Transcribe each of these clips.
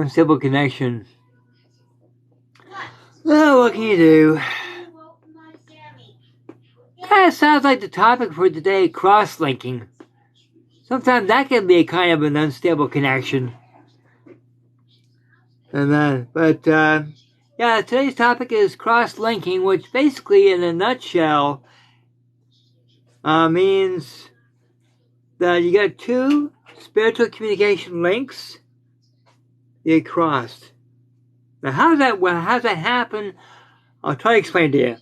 unstable connection. Well, what can you do? That sounds like the topic for today, cross-linking. Sometimes that can be a kind of an unstable connection. And yeah, today's topic is cross-linking, which basically, in a nutshell, means that you got two spiritual communication links you get crossed. Now, how does that happen? I'll try to explain to you.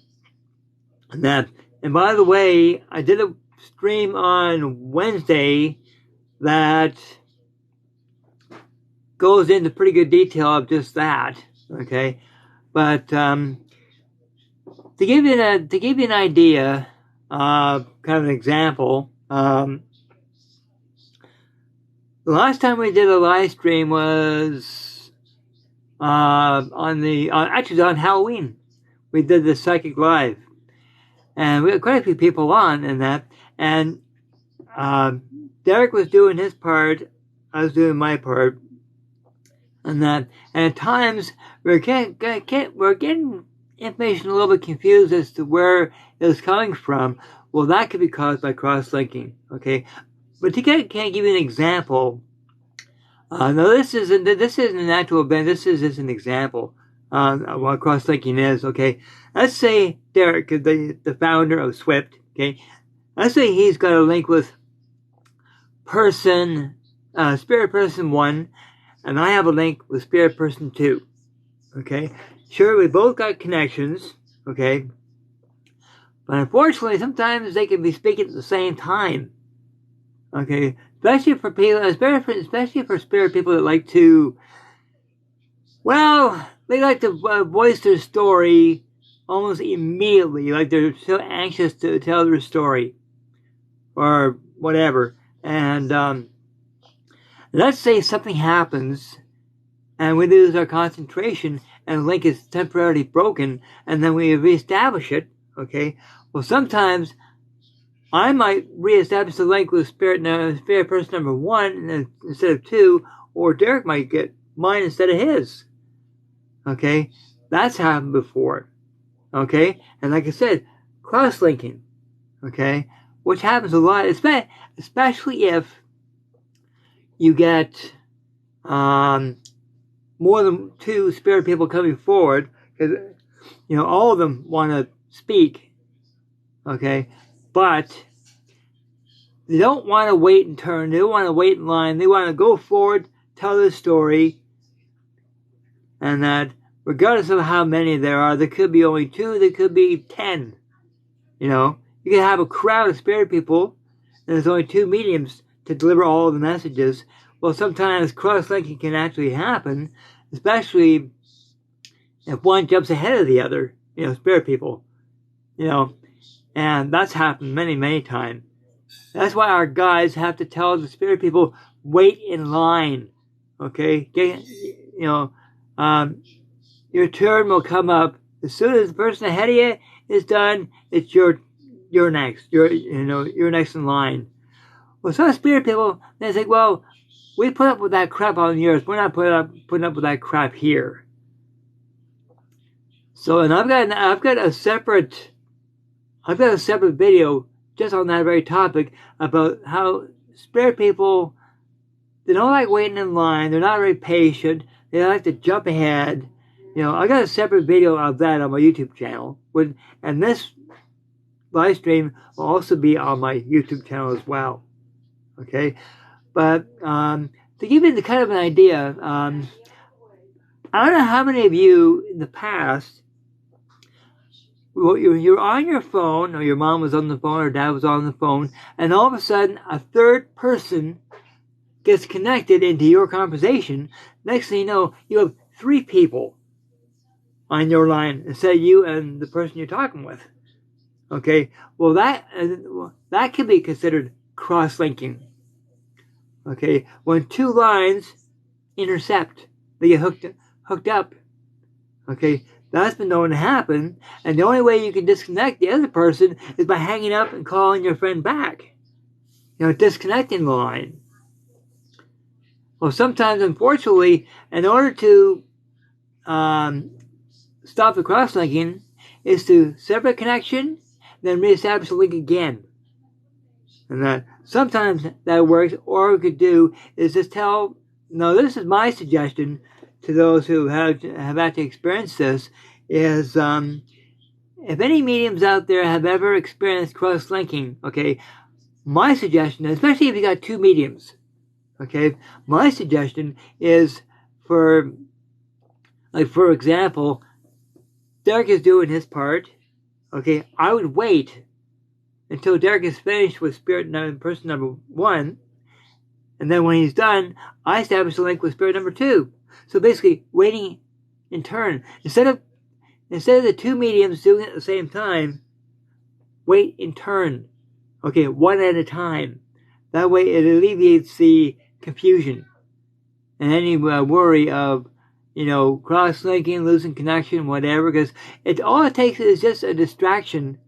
And by the way, I did a stream on Wednesday that goes into pretty good detail of just that. Okay, but to give you an idea, kind of an example. The last time we did a live stream was actually on Halloween. We did the Psychic Live, and we had quite a few people on in that. And Derek was doing his part, I was doing my part, and that. And at times we're getting information a little bit confused as to where it was coming from. Well, that could be caused by cross-linking. Okay. But can't give you an example. No, this isn't an actual event. This is just an example of what cross-linking is. Okay, let's say Derek, the founder of SWYPT. Okay, let's say he's got a link with Spirit Person 1, and I have a link with Spirit Person 2. Okay, sure, we both got connections. Okay, but unfortunately, sometimes they can be speaking at the same time. Okay, especially for spirit people that like to, they like to voice their story almost immediately, like they're so anxious to tell their story, or whatever. And let's say something happens, and we lose our concentration, and the link is temporarily broken, and then we reestablish it. Okay, well, sometimes I might reestablish the link with spirit person number 1 instead of 2, or Derek might get mine instead of his. Okay, that's happened before. Okay, and like I said, cross-linking. Okay, which happens a lot, especially if you get more than 2 spirit people coming forward, because all of them want to speak. Okay. But they don't want to wait in turn. They don't want to wait in line. They want to go forward, tell their story. And that regardless of how many there are, there could be only 2, there could be 10. You can have a crowd of spirit people, and there's only 2 mediums to deliver all of the messages. Well, sometimes cross-linking can actually happen, especially if one jumps ahead of the other, spirit people. And that's happened many, many times. That's why our guides have to tell the spirit people, wait in line. Okay? Your turn will come up. As soon as the person ahead of you is done, it's you're next. You're next in line. Well, some spirit people, they say, well, we put up with that crap on yours. We're not putting up with that crap here. So, and I've got a separate video just on that very topic about how spirit people, they don't like waiting in line. They're not very patient. They like to jump ahead. I got a separate video of that on my YouTube channel. And this live stream will also be on my YouTube channel as well. Okay? But to give you kind of an idea, I don't know how many of you in the past, you're on your phone, or your mom was on the phone, or dad was on the phone, and all of a sudden, a third person gets connected into your conversation. Next thing you know, you have 3 people on your line instead of you and the person you're talking with. Okay, well that can be considered cross-linking. Okay, when 2 lines intercept, they get hooked up. Okay. That's been known to happen, and the only way you can disconnect the other person is by hanging up and calling your friend back. Disconnecting the line. Well, sometimes, unfortunately, in order to stop the cross-linking, is to sever a connection, then reestablish the link again. And that sometimes that works, or we could do is just tell, no, this is my suggestion to those who have actually experienced this, is if any mediums out there have ever experienced cross-linking, okay, my suggestion, especially if you got two mediums, okay, my suggestion is for example, Derek is doing his part, okay, I would wait until Derek is finished with person number 1, and then when he's done, I establish a link with spirit number 2. So basically, waiting in turn. Instead of the two mediums doing it at the same time, wait in turn. Okay, one at a time. That way it alleviates the confusion and any worry of, cross-linking, losing connection, whatever, because all it takes is just a distraction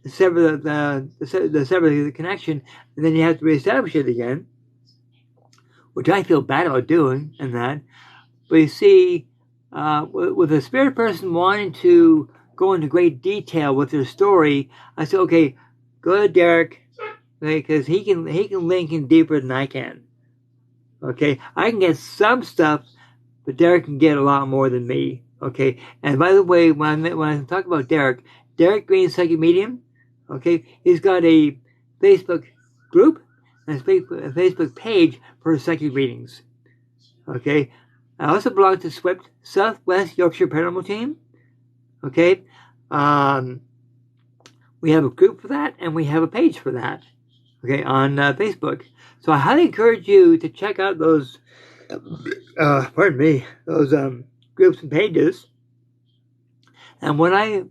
to sever the connection, and then you have to reestablish it again, which I feel bad about doing, and that. But you see, with a spirit person wanting to go into great detail with their story, I say, okay, go to Derek, okay, because he can link in deeper than I can. Okay, I can get some stuff, but Derek can get a lot more than me. Okay, and by the way, when I talk about Derek Green, Psychic Medium, okay, he's got a Facebook group and a Facebook page for psychic readings. Okay, I also belong to SWYPT, Southwest Yorkshire Paranormal Team. Okay, we have a group for that, and we have a page for that. Okay, on Facebook. So I highly encourage you to check out those, those groups and pages. And when I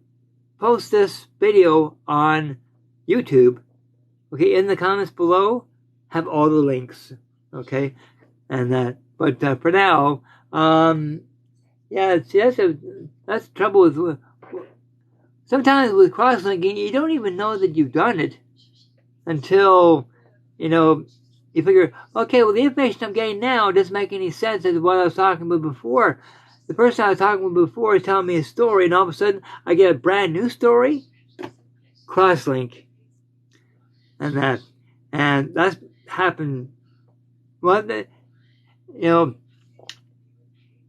post this video on YouTube, okay, in the comments below, have all the links, okay, and that. But for now, that's the trouble with. Sometimes with cross-linking, you don't even know that you've done it until, you figure, okay, well, the information I'm getting now doesn't make any sense as what I was talking about before. The person I was talking about before is telling me a story, and all of a sudden, I get a brand new story. Cross-link. And that's happened. Well,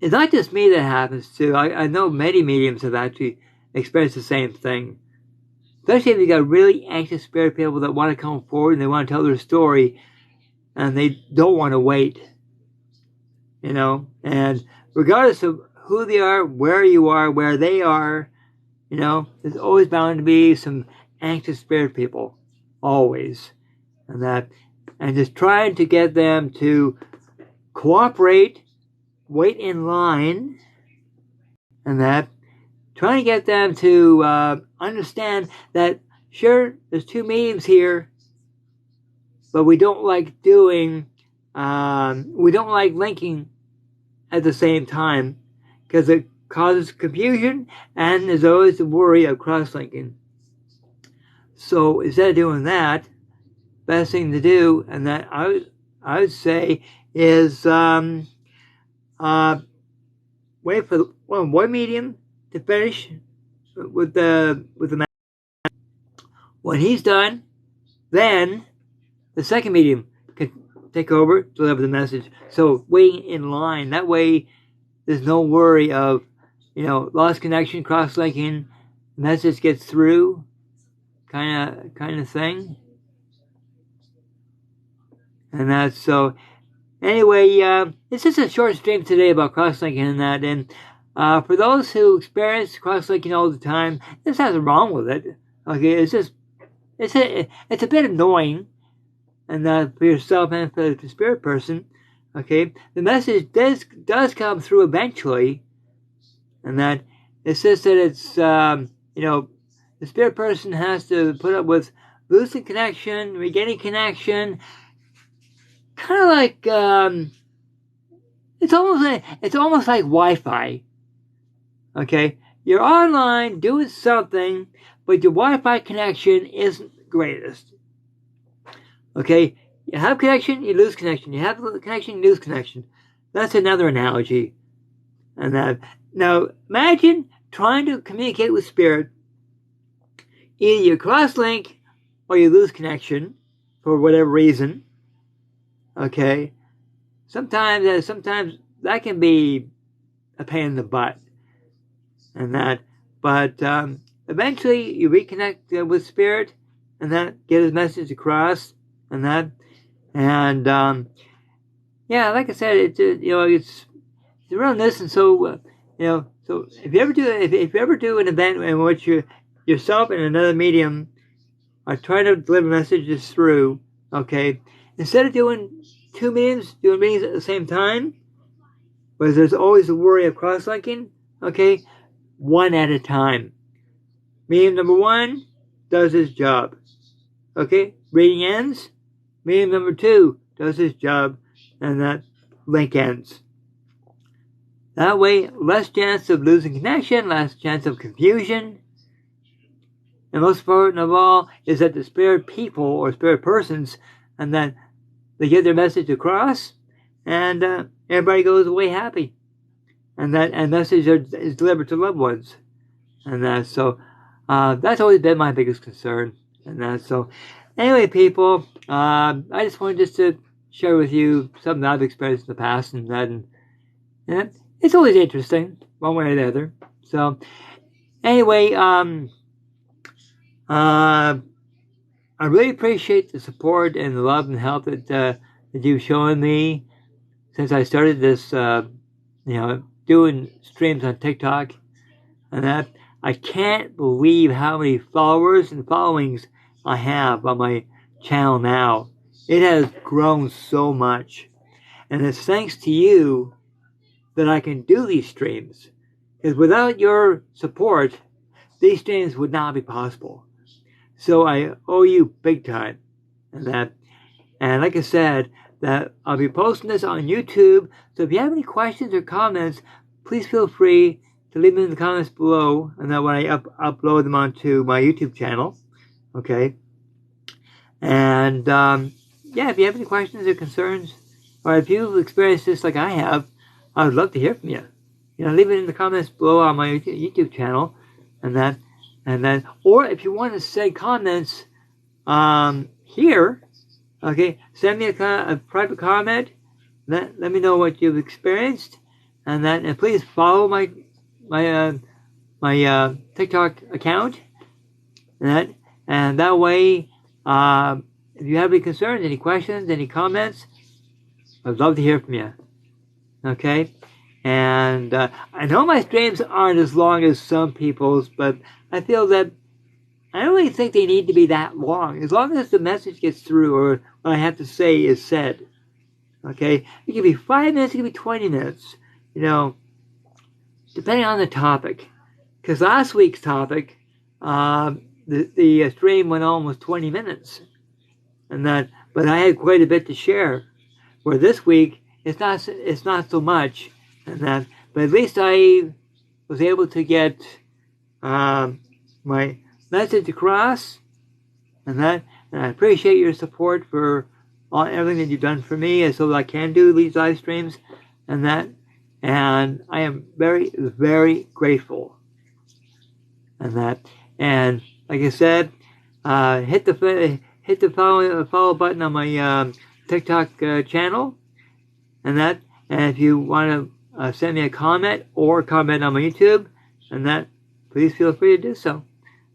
it's not just me that happens to. I know many mediums have actually experienced the same thing. Especially if you got really anxious spirit people that want to come forward and they want to tell their story, and they don't want to wait. And regardless of who they are, where you are, where they are, there's always bound to be some anxious spirit people. Always. And just trying to get them to cooperate, wait in line, and trying to get them to understand that, sure, there's two mediums here, but we don't like linking at the same time because it causes confusion and there's always the worry of cross-linking. So instead of doing that, best thing to do, and that I would say, is wait for one medium to finish with the message. When he's done, then the second medium can take over, deliver the message. So waiting in line. That way, there's no worry of, lost connection, cross-linking, message gets through, kind of thing. And that's so. Anyway, it's just a short stream today about cross-linking and that. And for those who experience cross-linking all the time, there's nothing wrong with it. Okay, it's a bit annoying, and for yourself and for the spirit person. Okay, the message does come through eventually, and that it's just that it's the spirit person has to put up with losing connection, regaining connection. Kind of like it's almost like Wi-Fi. Okay, you're online doing something, but your Wi-Fi connection isn't the greatest. Okay, You have connection, you lose connection. You have connection, you lose connection. That's another analogy. And that now imagine trying to communicate with spirit. Either you cross-link or you lose connection for whatever reason. Okay? Sometimes that can be a pain in the butt. And that, but eventually you reconnect with spirit and that get his message across and that. And yeah, like I said, it's around this, and so so if you ever do an event in which yourself and another medium are trying to deliver messages through, okay, instead of doing two mediums, doing meetings at the same time, where there's always the worry of cross-linking, okay, one at a time. Medium number one does his job, okay, reading ends. Medium number two does his job, and that link ends. That way, less chance of losing connection, less chance of confusion. And most important of all is that the spirit people or spirit persons, and that they get their message across, and everybody goes away happy. And message is delivered to loved ones. And that's always been my biggest concern. And that's so. Anyway, people, I just wanted to share with you something that I've experienced in the past, and it's always interesting, one way or the other. So, anyway, I really appreciate the support and the love and help that you've shown me since I started this, doing streams on TikTok, and that I can't believe how many followers and followings I have on my channel now. It has grown so much. And it's thanks to you that I can do these streams. Because without your support, these streams would not be possible. So I owe you big time. And like I said, that I'll be posting this on YouTube. So if you have any questions or comments, please feel free to leave them in the comments below. And then when I upload them onto my YouTube channel. Okay. And, yeah, if you have any questions or concerns, or if you've experienced this like I have, I would love to hear from you. Leave it in the comments below on my YouTube channel. Or if you want to say comments, here, okay, send me a private comment. Let me know what you've experienced. And please follow my TikTok account. And that way, if you have any concerns, any questions, any comments, I'd love to hear from you. Okay? And I know my streams aren't as long as some people's, but I feel that I don't really think they need to be that long. As long as the message gets through or what I have to say is said. Okay? It could be 5 minutes, it could be 20 minutes. Depending on the topic. Because last week's topic, the stream went almost 20 minutes. But I had quite a bit to share. Where this week, it's not so much. But at least I was able to get my message across. And I appreciate your support for everything that you've done for me, so that I can do these live streams. And I am very, very grateful. And like I said, hit the follow button on my TikTok channel, and if you want to send me a comment or comment on my YouTube, please feel free to do so.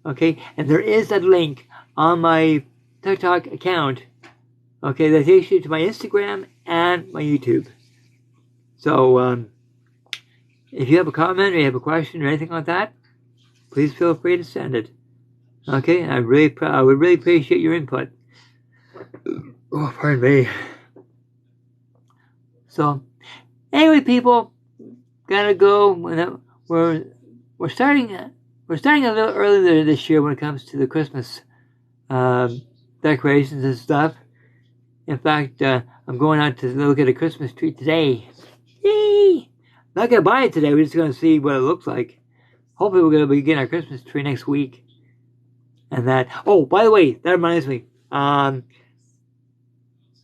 Okay, and there is a link on my TikTok account, okay, that takes you to my Instagram and my YouTube. So if you have a comment or you have a question or anything like that, please feel free to send it. Okay, I would really appreciate your input. Oh, pardon me. So, anyway, people, gotta go. We're starting a little earlier this year when it comes to the Christmas decorations and stuff. In fact, I'm going out to look at a Christmas tree today. Yay! Not gonna buy it today. We're just gonna see what it looks like. Hopefully, we're gonna be getting our Christmas tree next week. Oh, by the way, that reminds me.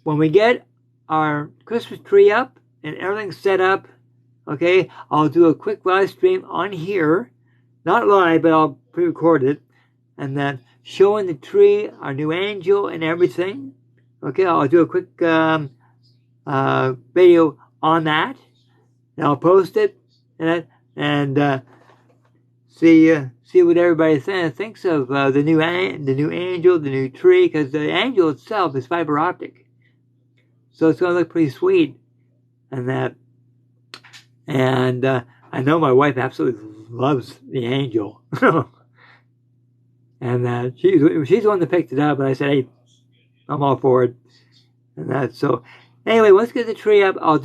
when we get our Christmas tree up and everything's set up, okay, I'll do a quick live stream on here. Not live, but I'll pre-record it. And then showing the tree, our new angel, and everything. Okay, I'll do a quick video on that. And I'll post it. And see what everybody thinks of the new angel, the new tree, because the angel itself is fiber optic, so it's going to look pretty sweet, and that. And I know my wife absolutely loves the angel, and that she's the one that picked it up. And I said, hey, I'm all for it, and that. So anyway, let's get the tree up. I'll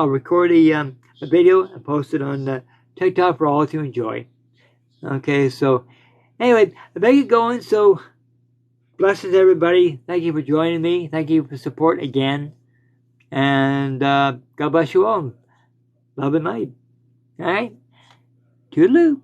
record a video and post it on TikTok for all to enjoy. Okay, so anyway, I better get going. So blessings, everybody. Thank you for joining me. Thank you for support again. And God bless you all. Love and light. All right? Toodaloo.